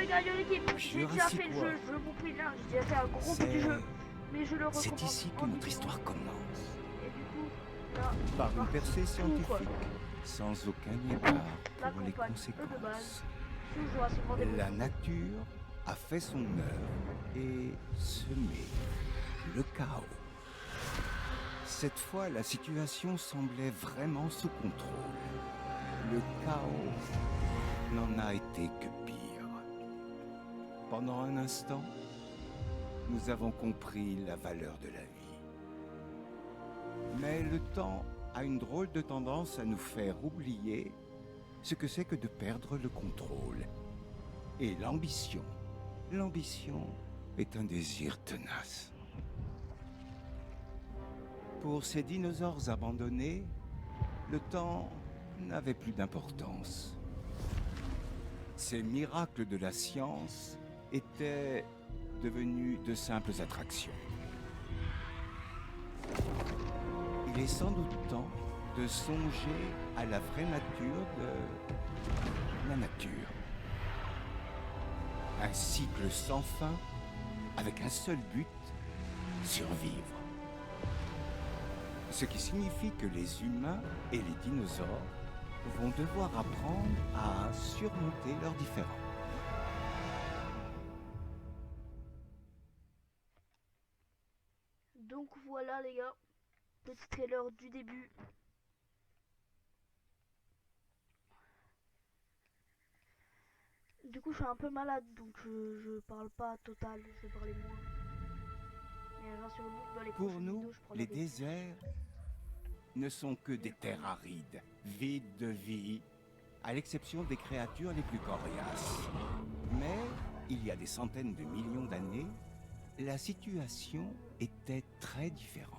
les gars de l'équipe, j'ai déjà fait le jeu, je vous préviens, j'ai déjà fait un gros bout du jeu, mais je le recommande. C'est ici que notre histoire commence. Et du coup, là, Par une percée scientifique, sans aucun égard la pour les campagne de conséquences. base, sous Jurassic World La Evolution. nature a fait son œuvre et semé le chaos. Cette fois, la situation semblait vraiment sous contrôle. Le chaos n'en a été que pire. Pendant un instant, nous avons compris la valeur de la vie. Mais le temps a une drôle de tendance à nous faire oublier ce que c'est que de perdre le contrôle. Et l'ambition. L'ambition est un désir tenace. Pour ces dinosaures abandonnés, le temps n'avait plus d'importance. Ces miracles de la science étaient devenus de simples attractions. Il est sans doute temps de songer à la vraie nature de la nature. Un cycle sans fin, avec un seul but, survivre. Ce qui signifie que les humains et les dinosaures vont devoir apprendre à surmonter leurs différends. Donc voilà les gars, petit trailer du début. Du coup je suis un peu malade donc je parle pas total, je vais parler moins. Mais rassurez-vous, dans les Pour prochaines nous, vidéos, je les parlerai. déserts ne sont que des terres arides, vides de vie, à l'exception des créatures les plus coriaces. Mais, il y a des centaines de millions d'années, la situation était très différente.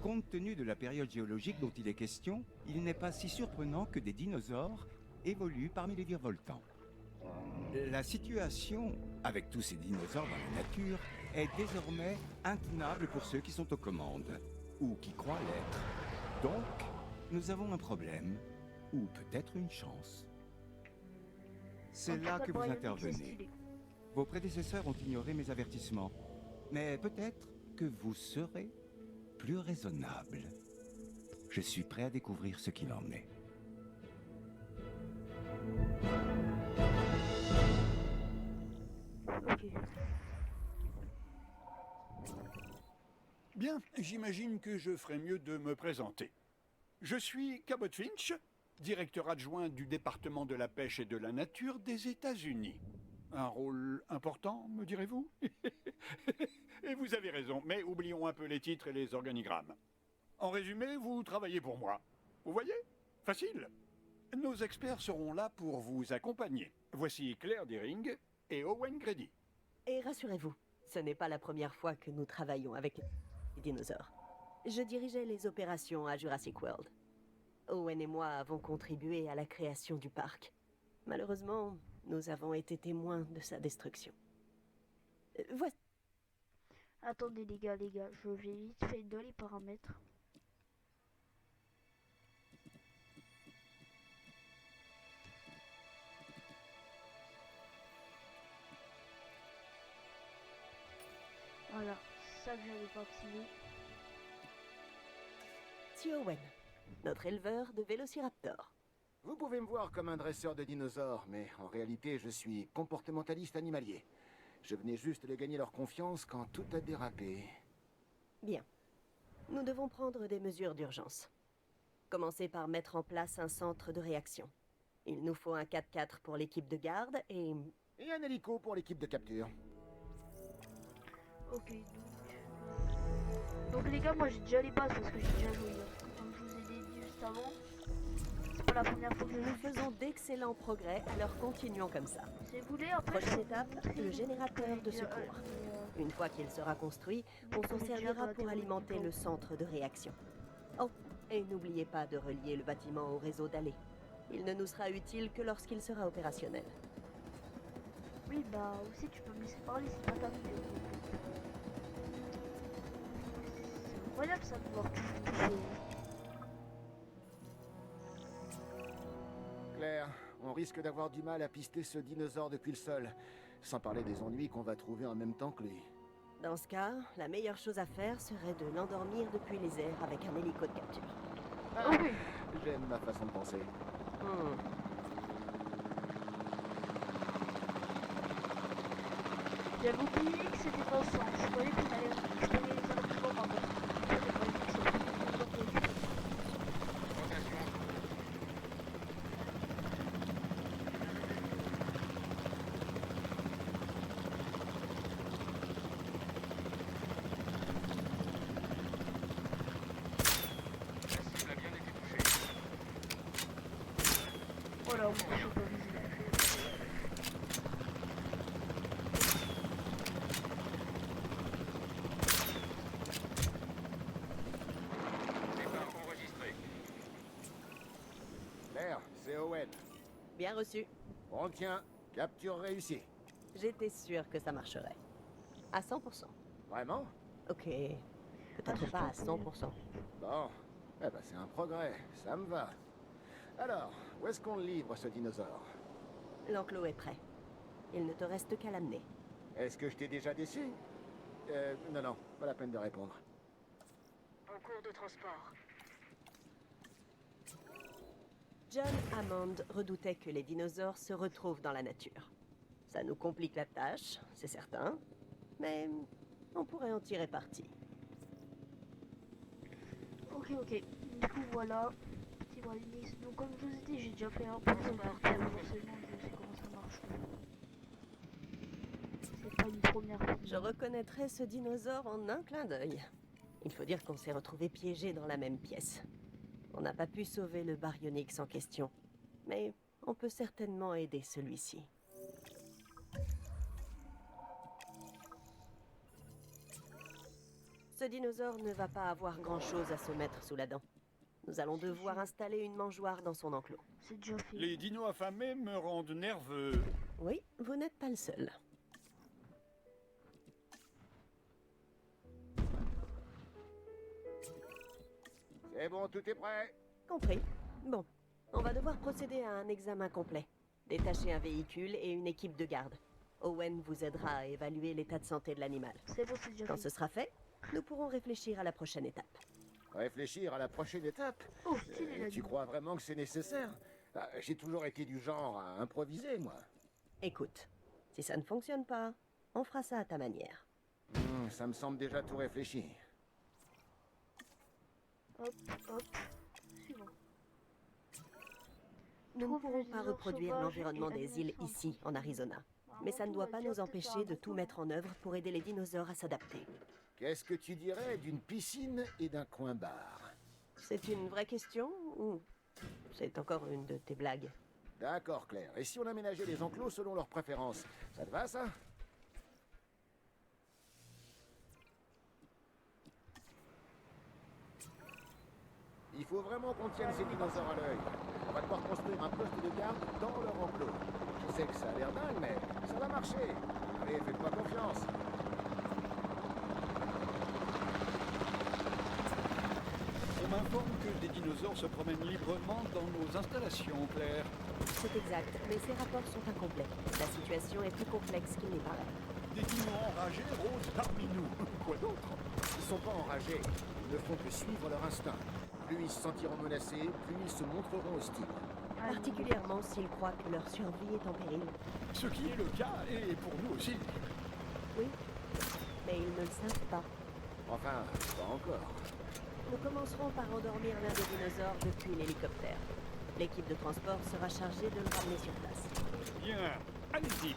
Compte tenu de la période géologique dont il est question, il n'est pas si surprenant que des dinosaures évoluent parmi les virevoltants. La situation, avec tous ces dinosaures dans la nature, est désormais intenable pour ceux qui sont aux commandes, ou qui croient l'être. Donc, nous avons un problème, ou peut-être une chance. C'est là que vous intervenez. Vos prédécesseurs ont ignoré mes avertissements, mais peut-être que vous serez plus raisonnable. Je suis prêt à découvrir ce qu'il en est. Ok. Bien, j'imagine que je ferais mieux de me présenter. Je suis Cabot Finch, directeur adjoint du département de la pêche et de la nature des États-Unis. Un rôle important, me direz-vous? Et vous avez raison, mais oublions un peu les titres et les organigrammes. En résumé, vous travaillez pour moi. Vous voyez? Facile. Nos experts seront là pour vous accompagner. Voici Claire Deering et Owen Grady. Et rassurez-vous, ce n'est pas la première fois que nous travaillons avec les dinosaures. Je dirigeais les opérations à Jurassic World. Owen et moi avons contribué à la création du parc. Malheureusement, nous avons été témoins de sa destruction. Voici... Attendez les gars, je vais vite fait dans les paramètres. Voilà, ça que j'avais pas activé. C'est Owen, notre éleveur de Vélociraptor. Vous pouvez me voir comme un dresseur de dinosaures, mais en réalité, je suis comportementaliste animalier. Je venais juste de gagner leur confiance quand tout a dérapé. Bien. Nous devons prendre des mesures d'urgence. Commencer par mettre en place un centre de réaction. Il nous faut un 4x4 pour l'équipe de garde et... Et un hélico pour l'équipe de capture. Ok, donc les gars, moi j'ai déjà les bases parce que j'ai déjà joué. Comme je vous ai dit juste avant, c'est pas la première fois que je Nous joue. faisons d'excellents progrès, alors continuons comme ça. Si vous voulez, après, Prochaine étape, le générateur de secours. Une fois qu'il sera construit, on s'en servira pour alimenter le centre de réaction. Oh, et n'oubliez pas de relier le bâtiment au réseau d'allées. Il ne nous sera utile que lorsqu'il sera opérationnel. Oui, bah aussi tu peux me laisser parler, c'est pas ta vidéo. C'est incroyable ça de pouvoir toucher. Claire, on risque d'avoir du mal à pister ce dinosaure depuis le sol. Sans parler des ennuis qu'on va trouver en même temps que lui. Dans ce cas, la meilleure chose à faire serait de l'endormir depuis les airs avec un hélico de capture. Ah, Ok. j'aime ma façon de penser. Hmm. J'avais oublié que c'était dans le sens. Je croyais qu'on allait explorer les alentours avant. J'avais pas vu que c'était le dinosaure qui récupère. Voilà, on peut pas viser. Claire, c'est Owen. Bien reçu. On le tient. Capture réussie. J'étais sûre que ça marcherait. À 100%. Vraiment? Ok. Peut-être je pas à t'en prie. 100%. Bon. Eh ben, c'est un progrès. Ça me va. Alors, où est-ce qu'on le livre, ce dinosaure? L'enclos est prêt. Il ne te reste qu'à l'amener. Est-ce que je t'ai déjà déçu? Non, pas la peine de répondre. En cours de transport. John Hammond redoutait que les dinosaures se retrouvent dans la nature. Ça nous complique la tâche, c'est certain, mais on pourrait en tirer parti. Ok, ok. Du coup, voilà. Petit brainstorm. Donc, comme je vous ai dit, j'ai déjà fait un peu de partie. Forcément, je sais comment ça marche. C'est pas une première fois. Je reconnaîtrais ce dinosaure en un clin d'œil. Il faut dire qu'on s'est retrouvés piégés dans la même pièce. On n'a pas pu sauver le baryonyx en question, mais on peut certainement aider celui-ci. Ce dinosaure ne va pas avoir grand-chose à se mettre sous la dent. Nous allons devoir installer une mangeoire dans son enclos. C'est déjà fait. Les dinos affamés me rendent nerveux. Oui, vous n'êtes pas le seul. C'est bon, tout est prêt. Compris. Bon, on va devoir procéder à un examen complet. Détacher un véhicule et une équipe de garde. Owen vous aidera à évaluer l'état de santé de l'animal. C'est bon, c'est déjà Quand fait. ce sera fait, nous pourrons réfléchir à la prochaine étape. Réfléchir à la prochaine étape. Oh, stylé la Tu crois vraiment que c'est nécessaire? Ah, j'ai toujours été du genre à improviser, moi. Écoute, si ça ne fonctionne pas, on fera ça à ta manière. Ça me semble déjà tout réfléchi. Hop, hop. Suivant. Nous ne Trouve pourrons les pas dinosaures reproduire sauvages l'environnement et des îles animaux ici, en sans Arizona. Bah, Mais ça avant ne tout, doit on pas va déjà nous peut-être empêcher faire de un tout tour. mettre en œuvre pour aider les dinosaures à s'adapter. Qu'est-ce que tu dirais d'une piscine et d'un coin-bar? C'est une vraie question ou c'est encore une de tes blagues? D'accord, Claire. Et si on aménageait les enclos selon leurs préférences? Ça te va, ça? Il faut vraiment qu'on tienne ces dinosaures à l'œil. On va devoir construire un poste de garde dans leur enclos. Je sais que ça a l'air dingue, mais ça va marcher. Allez, faites-moi confiance. On m'informe que des dinosaures se promènent librement dans nos installations, Claire. C'est exact, mais ces rapports sont incomplets. La situation est plus complexe qu'il n'y paraît. Des dinos enragés rôdent parmi nous. Quoi d'autre? Ils sont pas enragés. Ils ne font que suivre leur instinct. Plus ils se sentiront menacés, plus ils se montreront hostiles. Particulièrement s'ils croient que leur survie est en péril. Ce qui est le cas, et pour nous aussi. Oui, mais ils ne le savent pas. Enfin, pas encore. Nous commencerons par endormir l'un des dinosaures depuis l'hélicoptère. L'équipe de transport sera chargée de le ramener sur place. Bien, allez-y.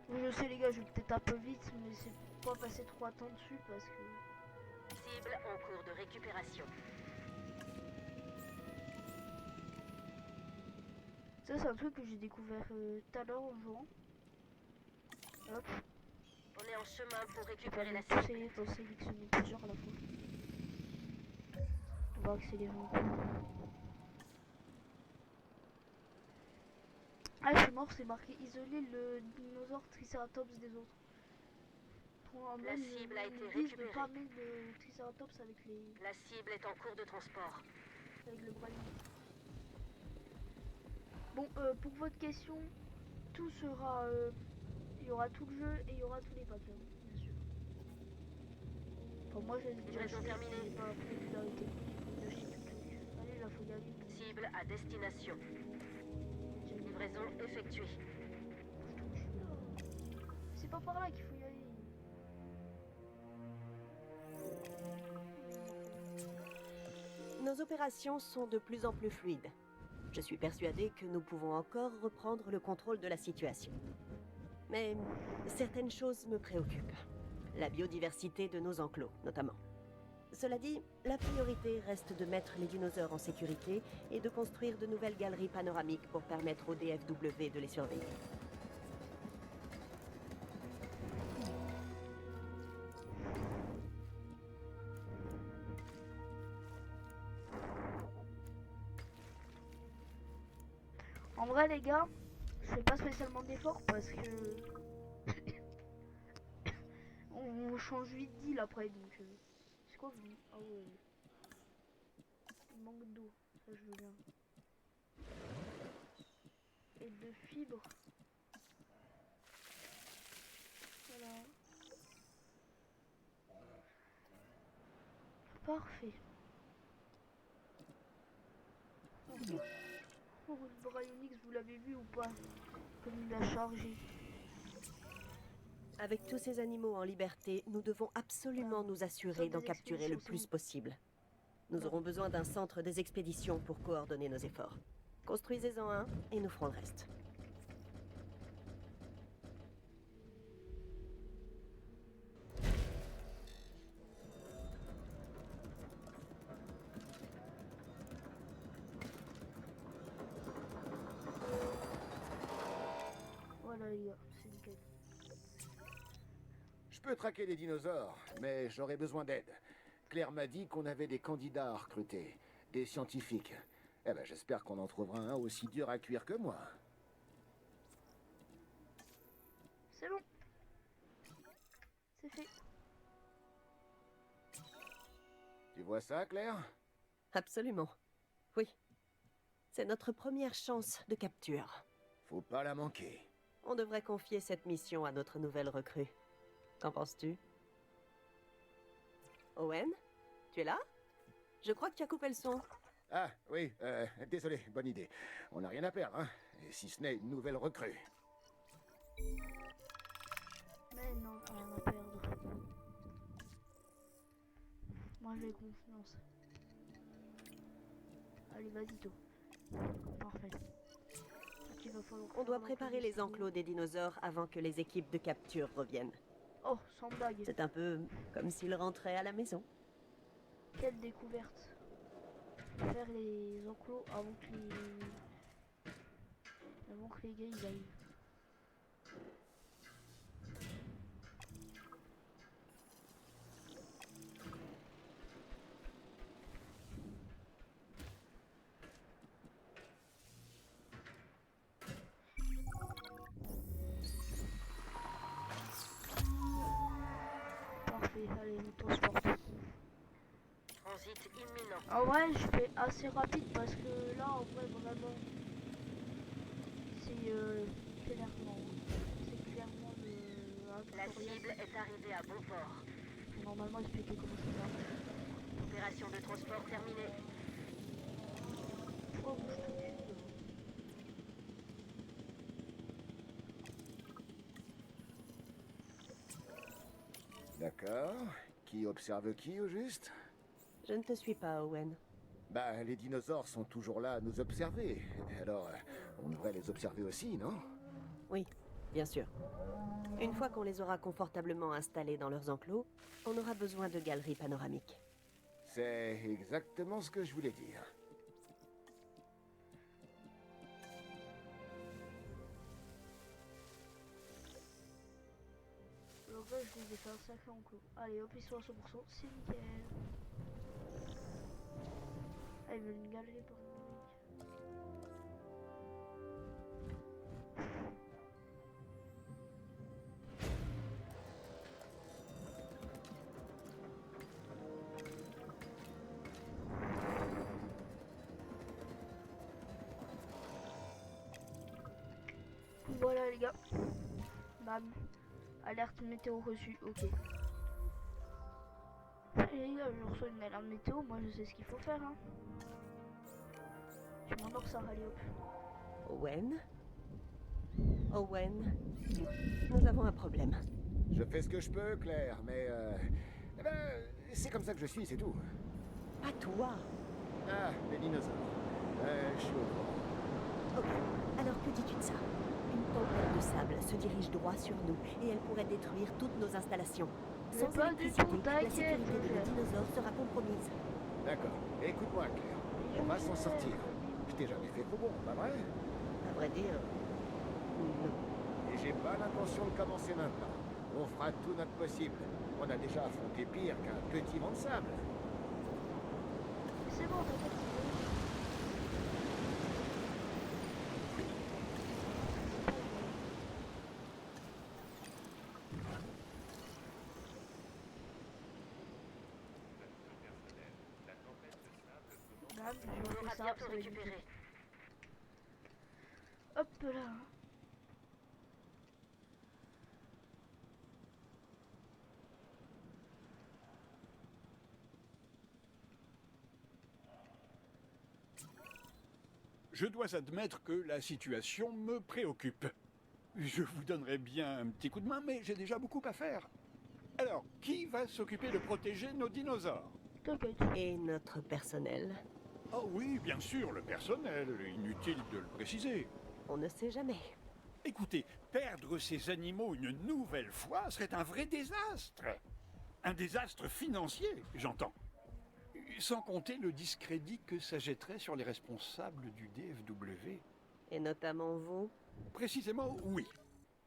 Je sais les gars, je vais peut-être un peu vite, mais c'est pas passer trop de temps dessus parce que... Cible en cours de récupération. Ça c'est un truc que j'ai découvert tout à l'heure en jouant. Hop, On est en chemin pour on récupérer va la tous cible. d'en sélectionner plusieurs à la fois. On va accélérer un peu. Ah, je suis mort, c'est marqué isoler le dinosaure Triceratops des autres. font un La même, cible a été ils disent de récupérée. pas mettre le Triceratops avec La cible est en cours de transport. avec le bras. Bon, pour votre question, tout sera, il y aura tout le jeu et il y aura tous les packs, hein, bien sûr. Enfin, moi je les ai déjà Livraison achetés, terminée. j'ai pas prévu d'arrêter. J'ai acheté tout le truc. Allez, là faut y aller. Cible à destination. Livraison effectuée. C'est pas par là qu'il faut y aller. Nos opérations sont de plus en plus fluides. Je suis persuadée que nous pouvons encore reprendre le contrôle de la situation. Mais certaines choses me préoccupent. La biodiversité de nos enclos, notamment. Cela dit, la priorité reste de mettre les dinosaures en sécurité et de construire de nouvelles galeries panoramiques pour permettre au DFW de les surveiller. En vrai les gars, je fais pas spécialement d'efforts parce que on change vite d'île après donc c'est quoi vous? Ah ouais. Il manque d'eau, ça je veux bien. Et de fibres. Voilà. Parfait. Oh, le Bryonyx, vous l'avez vu ou pas? Comme il a chargé. Avec tous ces animaux en liberté, nous devons absolument nous assurer d'en capturer le plus possible. Nous aurons besoin d'un centre des expéditions pour coordonner nos efforts. Construisez-en un et nous ferons le reste. Voilà les gars, c'est nickel. Je peux traquer les dinosaures, mais j'aurais besoin d'aide. Claire m'a dit qu'on avait des candidats à recruter, des scientifiques. Eh ben, j'espère qu'on en trouvera un aussi dur à cuire que moi. C'est bon. C'est fait. Tu vois ça, Claire? Absolument. Oui. C'est notre première chance de capture. Faut pas la manquer. On devrait confier cette mission à notre nouvelle recrue. Qu'en penses-tu? Owen? Tu es là? Je crois que tu as coupé le son. Ah, oui, désolé, bonne idée. On n'a rien à perdre, hein? Et si ce n'est une nouvelle recrue. Mais non, rien à perdre. Moi j'ai confiance. Allez, vas-y, toi. Parfait. Il va falloir On faire doit l'enclos préparer des les saumons. enclos des dinosaures avant que les équipes de capture reviennent. Oh, sans blague. C'est un peu comme s'ils rentraient à la maison. Quelle découverte. Faire les enclos avant que les gars ils arrivent. Parfait, allez, on transporte. Transit imminent. En vrai, je fais assez rapide parce que là, en vrai, vraiment, c'est clairement le La tutoriel. cible est arrivée à bon port. Faut normalement expliquer comment ça marche. Opération de transport terminée. Pourquoi bouge tout de suite? D'accord. Qui observe qui, au juste? Je ne te suis pas, Owen. Bah, les dinosaures sont toujours là à nous observer. Alors, on devrait les observer aussi, non? Oui, bien sûr. Une fois qu'on les aura confortablement installés dans leurs enclos, on aura besoin de galeries panoramiques. C'est exactement ce que je voulais dire. Le vrai, je les ai fait un sacré enclos. Allez, hop, ils sont à 100%, c'est nickel. Ah, ils veulent une galerie panoramique. Voilà les gars. Bam. Alerte météo reçue, ok. Allez les gars, je reçois une alerte météo, moi je sais ce qu'il faut faire. Hein. Tu m'endors ça, allez hop. Owen? Owen, nous avons un problème. Je fais ce que je peux, Claire, mais eh ben, c'est comme ça que je suis, c'est tout. Pas toi. Ah, les dinosaures. Je suis au courant. Ok, alors que dis-tu de ça? Une tempête de sable se dirige droit sur nous et elle pourrait détruire toutes nos installations. Mais Sans pas du électricité, tout, la t'inquiète, sécurité de Roger. nos dinosaures sera compromise. D'accord. Écoute-moi, Claire. On va s'en sortir. Je t'ai jamais fait faux bon, pas vrai? À vrai dire, non. Et j'ai pas l'intention de commencer maintenant. On fera tout notre possible. On a déjà affronté pire qu'un petit vent de sable. C'est bon, t'inquiète. Bam, je On refais aura ça, bientôt ça va être récupéré. vite. Hop là. Je dois admettre que la situation me préoccupe. Je vous donnerais bien un petit coup de main, mais j'ai déjà beaucoup à faire. Alors, qui va s'occuper de protéger nos dinosaures? T'inquiète. Et notre personnel? Oh oui, bien sûr, le personnel, inutile de le préciser. On ne sait jamais. Écoutez, perdre ces animaux une nouvelle fois serait un vrai désastre. Un désastre financier, j'entends. Sans compter le discrédit que ça jetterait sur les responsables du DFW. Et notamment vous? Précisément, oui.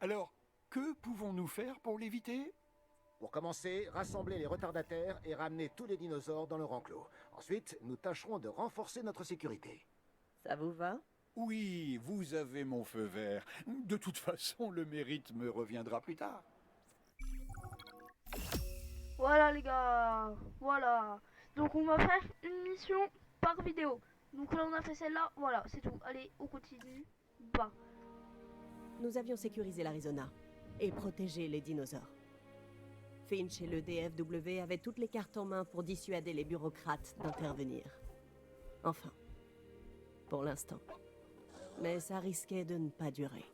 Alors, que pouvons-nous faire pour l'éviter? Pour commencer, rassembler les retardataires et ramener tous les dinosaures dans leur enclos. Ensuite, nous tâcherons de renforcer notre sécurité. Ça vous va? Oui, vous avez mon feu vert. De toute façon, le mérite me reviendra plus tard. Voilà les gars. Voilà. Donc on va faire une mission par vidéo. Donc là on a fait celle-là. Voilà, c'est tout. Allez, on continue. Bah. Nous avions sécurisé l'Arizona et protégé les dinosaures. Finch et le DFW avaient toutes les cartes en main pour dissuader les bureaucrates d'intervenir. Enfin, pour l'instant. Mais ça risquait de ne pas durer.